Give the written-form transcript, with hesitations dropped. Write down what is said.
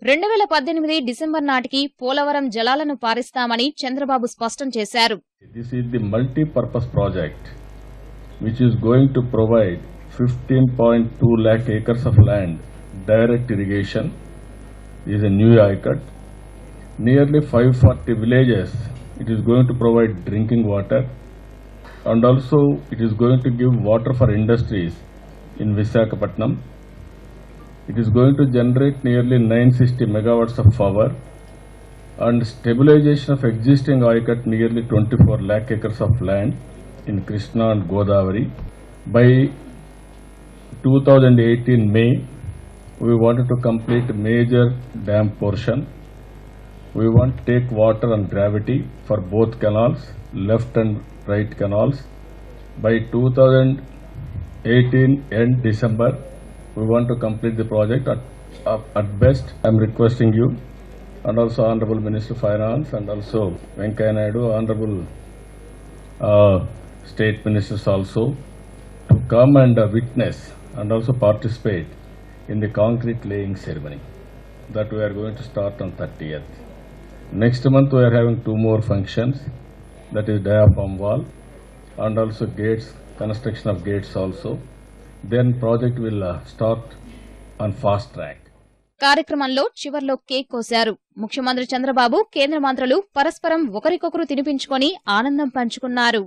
2018 December నాటికి పోలవరం జలాలను పారిస్తామని చంద్రబాబు స్పష్టం చేశారు. This is the multi-purpose project which is going to provide 15.2 lakh acres of land direct irrigation. Is a new ICUT. Nearly 540 villages. It is going to provide drinking water, and also it is going to give water for industries in Visakhapatnam. It is going to generate nearly 960 megawatts of power and stabilization of existing ICUT nearly 24 lakh acres of land in Krishna and Godavari. By 2018 May, we wanted to complete major dam portion. We want to take water and gravity for both canals, left and right canals. By 2018 end December, we want to complete the project at best. I am requesting you and also Honorable Minister of Finance and also Venkaiah Naidu, Honorable State Ministers also to come and witness and also participate in the concrete laying ceremony that we are going to start on 30th. Next month we are having 2 more functions, that is diaphragm wall and also gates, construction of gates also. Then project will start on fast track. కార్యక్రమంలో చివర్లో cake కోశారు. ముఖ్యమంత్రి చంద్రబాబు, కేంద్ర మంత్రులు పరస్పరం ఒకరికొకరు తినిపించుకొని ఆనందం పంచుకున్నారు.